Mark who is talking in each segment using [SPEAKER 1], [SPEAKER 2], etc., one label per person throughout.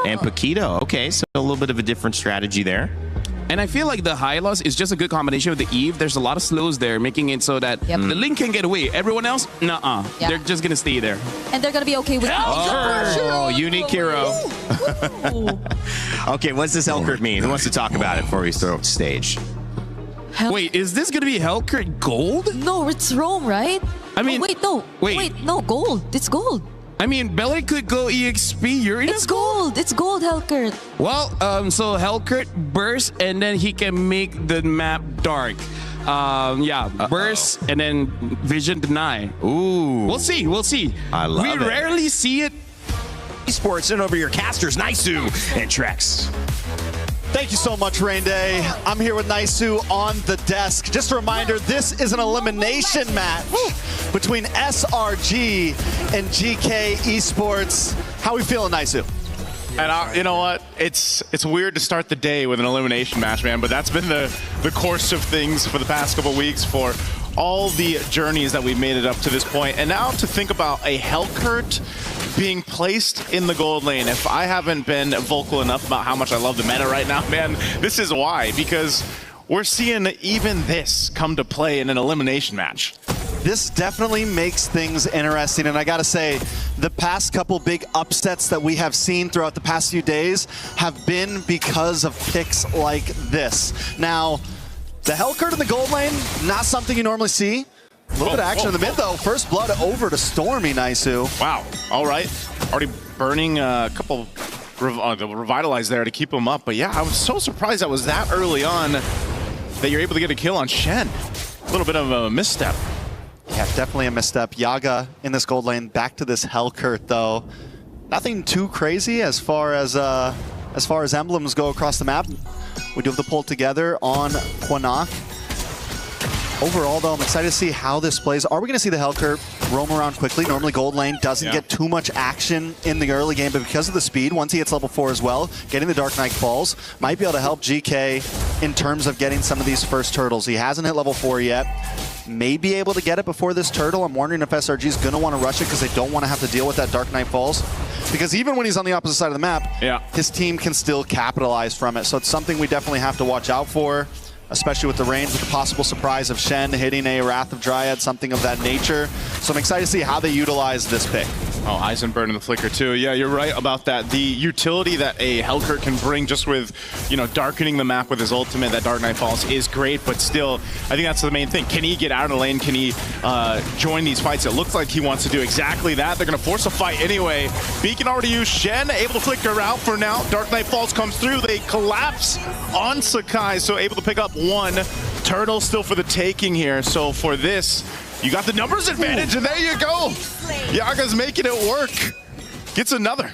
[SPEAKER 1] And Paquito, okay, so a little bit of a different strategy there.
[SPEAKER 2] And I feel like the Hylos is just a good combination with the Eve. There's a lot of slows there, making it so that the Link can get away. Everyone else, nuh-uh.
[SPEAKER 3] Yeah.
[SPEAKER 2] They're just going to stay there.
[SPEAKER 3] And they're going to be okay with
[SPEAKER 1] Oh, unique hero. Okay, what's this Hellcurt mean? Who wants to talk about it before we throw it stage?
[SPEAKER 2] Wait, is this going to be Hellcurt Gold?
[SPEAKER 3] No, it's Rome, right?
[SPEAKER 2] I mean,
[SPEAKER 3] wait, no, gold. It's gold.
[SPEAKER 2] I mean, Belly could go EXP Uranus.
[SPEAKER 3] It's gold. It's gold, Hellcurt.
[SPEAKER 2] Well, so Hellcurt burst, and then he can make the map dark. Burst, and then Vision Deny.
[SPEAKER 1] Ooh.
[SPEAKER 2] We'll see. We'll see.
[SPEAKER 1] I love it.
[SPEAKER 2] We rarely see it.
[SPEAKER 1] Esports, and over your casters, Naisu and Trex.
[SPEAKER 4] Thank you so much, Rain Day. I'm here with Naisu on the desk. Just a reminder, this is an elimination match between SRG and GK Esports. How are we feeling, Naisu?
[SPEAKER 5] And you know what? It's weird to start the day with an elimination match, man, but that's been the course of things for the past couple of weeks for all the journeys that we've made it up to this point. And now to think about a Hellcurt being placed in the gold lane. If I haven't been vocal enough about how much I love the meta right now, man, this is why. Because we're seeing even this come to play in an elimination match.
[SPEAKER 4] This definitely makes things interesting, and I gotta say, the past couple big upsets that we have seen throughout the past few days have been because of picks like this. Now, the Hellcurt in the gold lane, not something you normally see. A little bit of action in the mid, though. First blood over to Stormy, Naisu.
[SPEAKER 5] Wow. All right. Already burning a couple revitalize there to keep him up. But yeah, I was so surprised that was that early on that you're able to get a kill on Shen. A little bit of a misstep.
[SPEAKER 4] Yeah, definitely a misstep. Yaga in this gold lane. Back to this Hellcurt, though. Nothing too crazy as far as emblems go across the map. We do have the pull together on Quanok. Overall, though, I'm excited to see how this plays. Are we going to see the Hellcurt roam around quickly? Normally, gold lane doesn't get too much action in the early game, but because of the speed, once he hits level 4 as well, getting the Dark Knight Falls might be able to help GK in terms of getting some of these first turtles. He hasn't hit level 4 yet. May be able to get it before this turtle. I'm wondering if SRG is going to want to rush it because they don't want to have to deal with that Dark Knight Falls. Because even when he's on the opposite side of the map, his team can still capitalize from it. So it's something we definitely have to watch out for, especially with the range, with the possible surprise of Shen hitting a Wrath of Dryad, something of that nature. So I'm excited to see how they utilize this pick.
[SPEAKER 5] Oh, Eisenberg and the Flicker too. Yeah, you're right about that. The utility that a Hellcurt can bring just with, you know, darkening the map with his ultimate, that Dark Knight Falls, is great, but still, I think that's the main thing. Can he get out of the lane? Can he join these fights? It looks like he wants to do exactly that. They're going to force a fight anyway. Beacon already used. Shen able to flicker out for now. Dark Knight Falls comes through. They collapse on Sakai, so able to pick up one. Turtle still for the taking here. So for this, you got the numbers advantage, and there you go. Yaga's making it work. Gets another.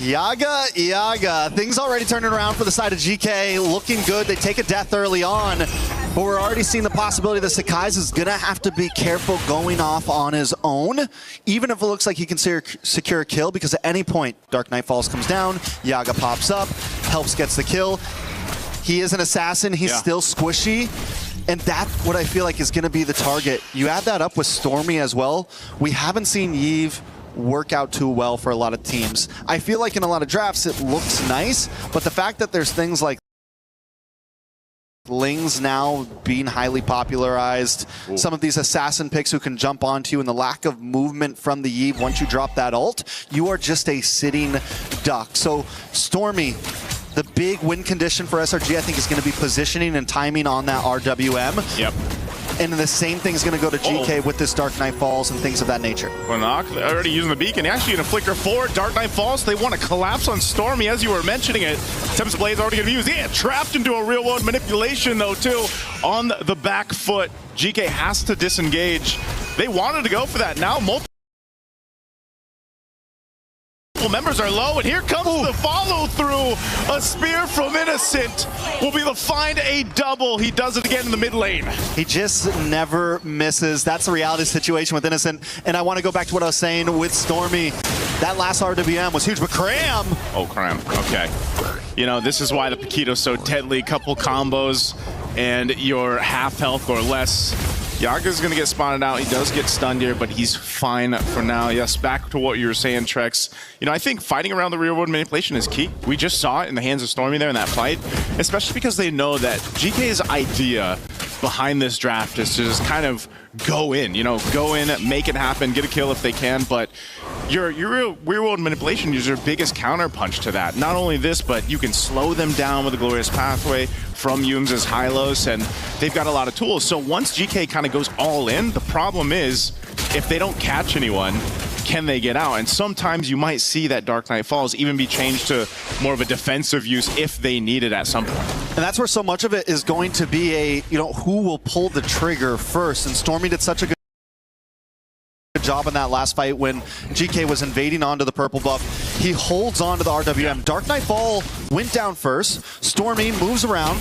[SPEAKER 4] Yaga. Things already turning around for the side of GK. Looking good. They take a death early on, but we're already seeing the possibility that Sakai's is going to have to be careful going off on his own, even if it looks like he can secure a kill, because at any point, Dark Knight Falls comes down, Yaga pops up, helps gets the kill. He is an assassin. He's still squishy. And that's what I feel like is going to be the target. You add that up with Stormy as well. We haven't seen Yve work out too well for a lot of teams. I feel like in a lot of drafts it looks nice, but the fact that there's things like Lings now being highly popularized, some of these assassin picks who can jump onto you, and the lack of movement from the Yve once you drop that ult, you are just a sitting duck. So Stormy, the big win condition for SRG, I think, is going to be positioning and timing on that RWM.
[SPEAKER 5] Yep.
[SPEAKER 4] And the same thing is going to go to GK with this Dark Knight Falls and things of that nature.
[SPEAKER 5] Quanok already using the beacon. Actually in a flicker for Dark Knight Falls. They want to collapse on Stormy, as you were mentioning it. Tempest Blade's already going to be used. Yeah, trapped into a real-world manipulation, though, too, on the back foot. GK has to disengage. They wanted to go for that. Now multiple members are low, and here comes the follow-through. A spear from Innocent will be able to find a double. He does it again in the mid lane.
[SPEAKER 4] He just never misses. That's the reality situation with Innocent. And I want to go back to what I was saying with Stormy. That last RWM was huge, but Cram.
[SPEAKER 5] Oh, Cram. Okay. You know, this is why the Paquito's so deadly. Couple combos, and you're half health or less. Yaga's going to get spotted out. He does get stunned here, but he's fine for now. Yes, back to what you were saying, Trex. You know, I think fighting around the real-world manipulation is key. We just saw it in the hands of Stormy there in that fight, especially because they know that GK's idea behind this draft is to just kind of go in, you know, go in, make it happen, get a kill if they can, but your real-world manipulation is your biggest counterpunch to that. Not only this, but you can slow them down with a glorious pathway from Yums' high-lows, and they've got a lot of tools. So once GK kind of goes all in, the problem is if they don't catch anyone, can they get out? And sometimes you might see that Dark Knight Falls even be changed to more of a defensive use if they need it at some point.
[SPEAKER 4] And that's where so much of it is going to be a, you know, who will pull the trigger first. And Stormy did such a good job in that last fight when GK was invading onto the purple buff. He holds on to the RWM. Dark Knight Fall went down first. Stormy moves around,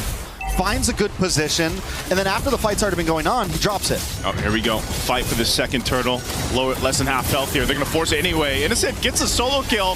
[SPEAKER 4] finds a good position, and then after the fight's already been going on, he drops it.
[SPEAKER 5] Oh, here we go. Fight for the second turtle. Lower, less than half health here. They're going to force it anyway. Innocent gets a solo kill.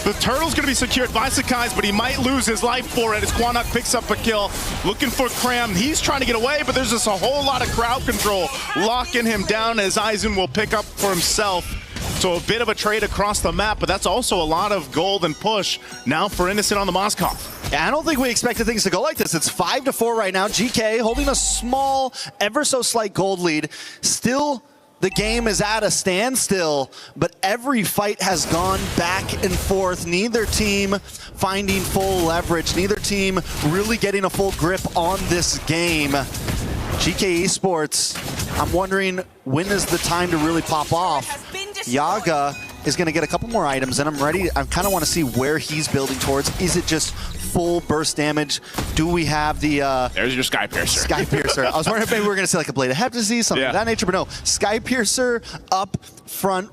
[SPEAKER 5] The turtle's going to be secured by Sakai's, but he might lose his life for it as Quanok picks up a kill. Looking for Cram. He's trying to get away, but there's just a whole lot of crowd control locking him down as Aizen will pick up for himself. So a bit of a trade across the map, but that's also a lot of gold and push now for Innocent on the Moskov.
[SPEAKER 4] Yeah, I don't think we expected things to go like this. It's 5-4 right now. GK holding a small, ever so slight gold lead. Still, the game is at a standstill, but every fight has gone back and forth. Neither team finding full leverage. Neither team really getting a full grip on this game. GK Esports, I'm wondering when is the time to really pop off? Yaga is going to get a couple more items, and I kind of want to see where he's building towards. Is it just full burst damage? Do we have the...
[SPEAKER 5] There's your Sky Piercer.
[SPEAKER 4] Sky Piercer. I was wondering if maybe we were going to see like a Blade of Heptasy, something of that nature, but no. Sky Piercer up front.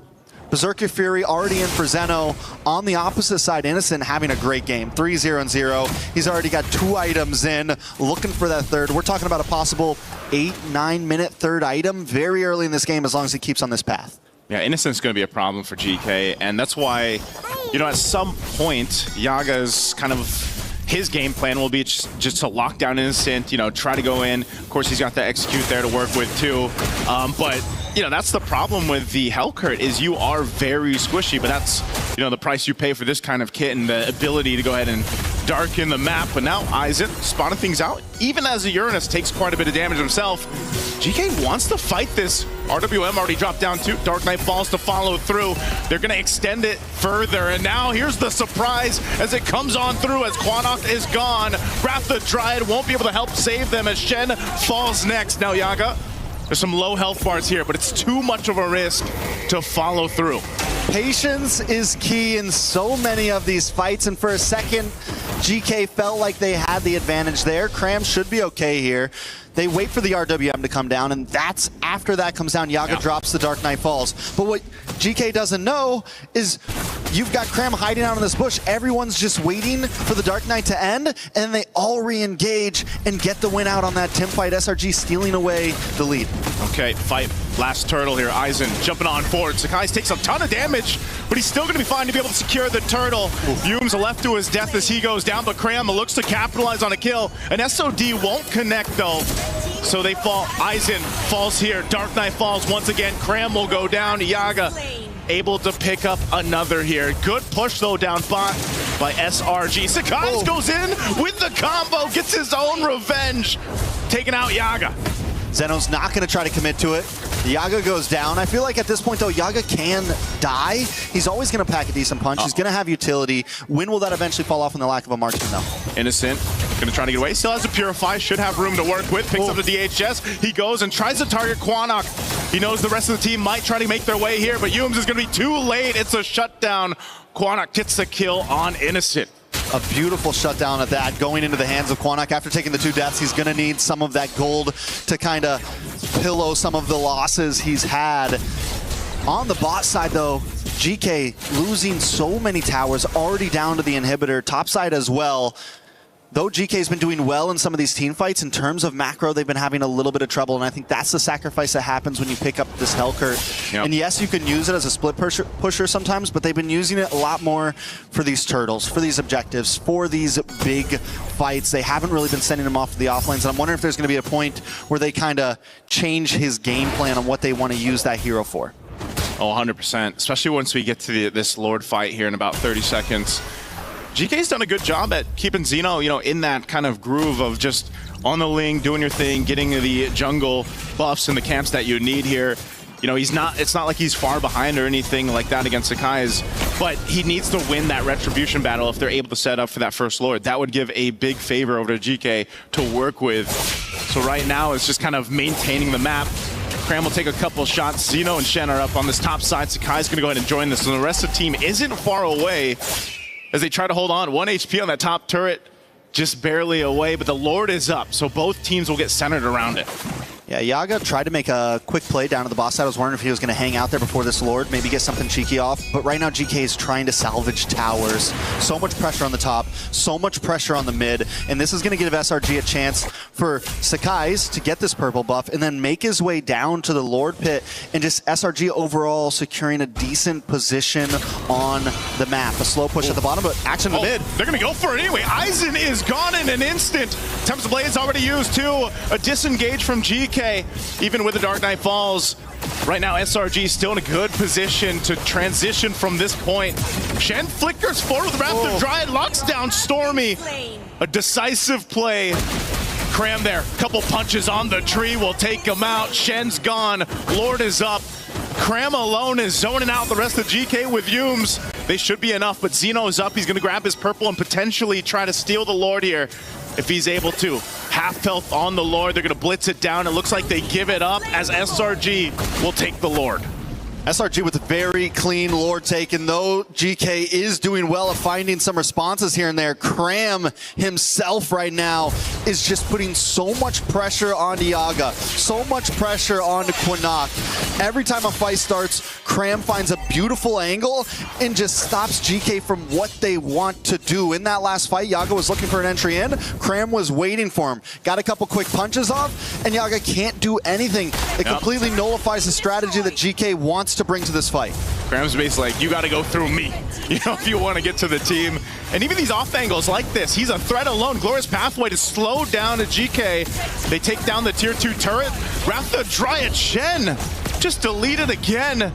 [SPEAKER 4] Berserker Fury already in for Zeno. On the opposite side, Innocent having a great game. 3-0-0. He's already got 2 items in, looking for that third. We're talking about a possible 8-9 minute third item very early in this game as long as he keeps on this path.
[SPEAKER 5] Yeah, Innocent's going to be a problem for GK, and that's why, you know, at some point, Yaga's kind of... his game plan will be just to lock down Innocent, you know, try to go in. Of course, he's got the execute there to work with too. But, you know, that's the problem with the Hellcurt is you are very squishy, but that's, you know, the price you pay for this kind of kit and the ability to go ahead and darken the map. But now Aizen spotting things out. Even as the Uranus takes quite a bit of damage himself, GK wants to fight this. RWM already dropped down too. Dark Knight Falls to follow through. They're going to extend it further. And now here's the surprise as it comes on through as Quanok is gone. Wrath the Dryad won't be able to help save them as Shen falls next. Now Yaga, there's some low health bars here, but it's too much of a risk to follow through.
[SPEAKER 4] Patience is key in so many of these fights, and for a second, GK felt like they had the advantage there. Cram should be okay here. They wait for the RWM to come down, and that's after that comes down, Yaga drops the Dark Knight Falls. But what GK doesn't know is you've got Cram hiding out in this bush. Everyone's just waiting for the Dark Knight to end, and then they all re-engage and get the win out on that teamfight. SRG stealing away the lead.
[SPEAKER 5] Okay, fight. Last turtle here. Aizen jumping on forward. Sakai takes a ton of damage, but he's still going to be fine to be able to secure the turtle. Yums left to his death as he goes down, but Cram looks to capitalize on a kill. An SOD won't connect, though. So they fall. Aizen falls here. Dark Knight Falls once again. Cram will go down. Yaga able to pick up another here. Good push, though, down bot by SRG. Sakai goes in with the combo, gets his own revenge. Taking out Yaga.
[SPEAKER 4] Zeno's not going to try to commit to it. Yaga goes down. I feel like at this point, though, Yaga can die. He's always going to pack a decent punch. He's going to have utility. When will that eventually fall off in the lack of a marksman, though?
[SPEAKER 5] Innocent going to try to get away. Still has a Purify. Should have room to work with. Picks up the DHS. He goes and tries to target Quanok. He knows the rest of the team might try to make their way here, but Yums is going to be too late. It's a shutdown. Quanok gets the kill on Innocent.
[SPEAKER 4] A beautiful shutdown at that, going into the hands of Quanok. After taking the 2 deaths, he's going to need some of that gold to kind of pillow some of the losses he's had. On the bot side, though, GK losing so many towers, already down to the inhibitor, top side as well. though GK's been doing well in some of these team fights, in terms of macro, they've been having a little bit of trouble, and I think that's the sacrifice that happens when you pick up this Hellcurt. Yep. And yes, you can use it as a split pusher sometimes, but they've been using it a lot more for these turtles, for these objectives, for these big fights. They haven't really been sending him off to the offlanes, and I'm wondering if there's going to be a point where they kind of change his game plan on what they want to use that hero for.
[SPEAKER 5] Oh, 100%, especially once we get to this Lord fight here in about 30 seconds. GK's done a good job at keeping Xeno, you know, in that kind of groove of just on the ling, doing your thing, getting the jungle buffs and the camps that you need here. You know, it's not like he's far behind or anything like that against Sakai's, but he needs to win that retribution battle if they're able to set up for that first Lord. That would give a big favor over to GK to work with. So right now it's just kind of maintaining the map. Cram will take a couple shots. Xeno and Shen are up on this top side. Sakai's going to go ahead and join this, and the rest of the team isn't far away as they try to hold on. 1 HP on that top turret, just barely away, but the Lord is up, so both teams will get centered around it.
[SPEAKER 4] Yeah, Yaga tried to make a quick play down to the boss side. I was wondering if he was going to hang out there before this Lord, maybe get something cheeky off. But right now, GK is trying to salvage towers. So much pressure on the top, so much pressure on the mid. And this is going to give SRG a chance for Sakai's to get this purple buff and then make his way down to the Lord pit, and just SRG overall securing a decent position on the map. A slow push at the bottom, but action in the mid.
[SPEAKER 5] They're going to go for it anyway. Aizen is gone in an instant. Tempest Blade's already used too. A disengage from GK. Even with the Dark Knight Falls, right now SRG still in a good position to transition from this point. Shen flickers forward with Wrath of Dryad, locks down Stormy. A decisive play. Cram there, couple punches on the tree will take him out. Shen's gone, Lord is up. Cram alone is zoning out the rest of GK with Yumes. They should be enough, but Xeno is up. He's going to grab his purple and potentially try to steal the Lord here if he's able to. Half health on the Lord. They're going to blitz it down. It looks like they give it up as SRG will take the Lord.
[SPEAKER 4] SRG with a very clean Lord take, and though GK is doing well at finding some responses here and there, Cram himself right now is just putting so much pressure on Yaga, so much pressure on Quinnock. Every time a fight starts, Cram finds a beautiful angle and just stops GK from what they want to do. In that last fight, Yaga was looking for an entry in. Cram was waiting for him. Got a couple quick punches off, and Yaga can't do anything. It completely nullifies the strategy that GK wants to bring to this fight.
[SPEAKER 5] Cram's basically like, you got to go through me, you know, if you want to get to the team. And even these off angles like this, he's a threat alone. Glorious Pathway to slow down a GK. They take down the tier 2 turret. Wrath of Dryad, Shen just deleted again.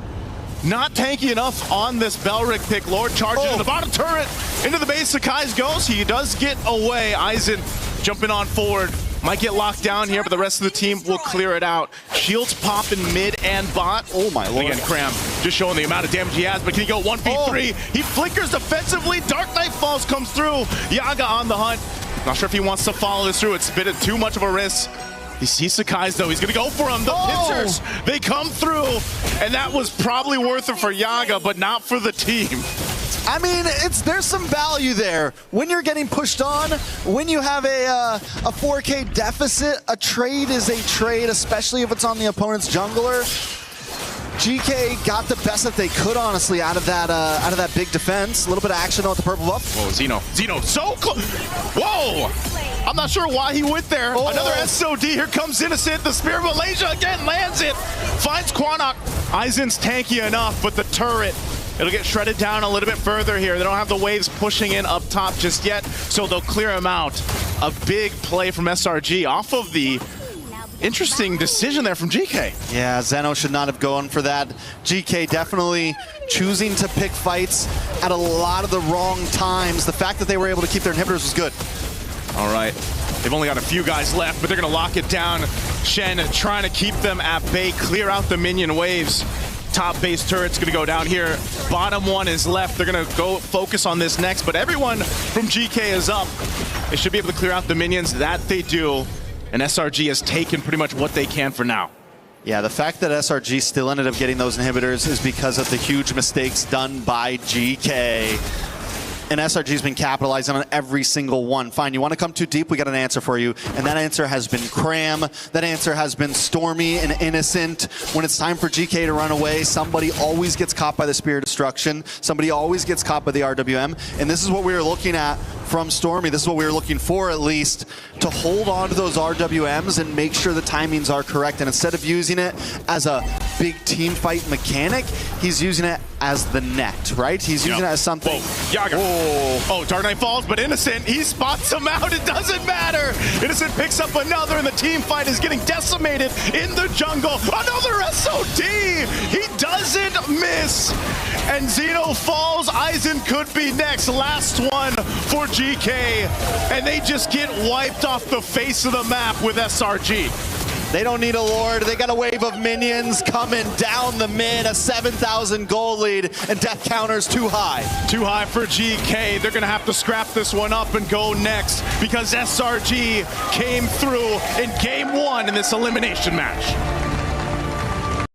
[SPEAKER 5] Not tanky enough on this Belric pick. Lord charges in the bottom turret into the base. Sakai's goes. He does get away. Aizen jumping on forward. Might get locked down here, but the rest of the team will clear it out. Shields pop in mid and bot.
[SPEAKER 4] Oh my lord.
[SPEAKER 5] Again, Cram just showing the amount of damage he has, but can he go 1v3? He flickers defensively. Dark Knight Falls comes through. Yaga on the hunt. Not sure if he wants to follow this through. It's a bit too much of a risk. He sees Sakai's though. He's going to go for him. The pincers, they come through. And that was probably worth it for Yaga, but not for the team.
[SPEAKER 4] I mean, there's some value there. When you're getting pushed on, when you have a 4K deficit, a trade is a trade, especially if it's on the opponent's jungler. GK got the best that they could, honestly, out of that big defense. A little bit of action on the purple buff.
[SPEAKER 5] Whoa, Xeno, so close. Whoa! I'm not sure why he went there. Another SOD. Here comes Innocent. The Spear of Malaysia again lands it. Finds Quinnock. Aizen's tanky enough, but the turret, it'll get shredded down a little bit further here. They don't have the waves pushing in up top just yet, so they'll clear him out. A big play from SRG off of the interesting decision there from GK.
[SPEAKER 4] Yeah, Zeno should not have gone for that. GK definitely choosing to pick fights at a lot of the wrong times. The fact that they were able to keep their inhibitors was good.
[SPEAKER 5] All right. They've only got a few guys left, but they're going to lock it down. Shen trying to keep them at bay, clear out the minion waves. Top base turret's going to go down here. Bottom one is left. They're going to go focus on this next, but everyone from GK is up. They should be able to clear out the minions. That they do. And SRG has taken pretty much what they can for now.
[SPEAKER 4] Yeah, the fact that SRG still ended up getting those inhibitors is because of the huge mistakes done by GK. And SRG's been capitalizing on every single one. Fine, you want to come too deep? We got an answer for you. And that answer has been Cram. That answer has been Stormy and Innocent. When it's time for GK to run away, somebody always gets caught by the Spear of Destruction. Somebody always gets caught by the RWM. And this is what we were looking at from Stormy. This is what we were looking for, at least, to hold on to those RWMs and make sure the timings are correct. And instead of using it as a big team fight mechanic, he's using it as the net, right? He's using it as something.
[SPEAKER 5] Whoa, Yaga. Oh, Dark Knight falls, but Innocent, he spots him out. It doesn't matter. Innocent picks up another, and the team fight is getting decimated in the jungle. Another SOD. He doesn't miss. And Xeno falls. Aizen could be next. Last one for GK. And they just get wiped off the face of the map with SRG.
[SPEAKER 4] They don't need a Lord. They got a wave of minions coming down the mid, a 7,000 gold lead, and death counter's too high.
[SPEAKER 5] Too high for GK. They're going to have to scrap this one up and go next because SRG came through in game 1 in this elimination match.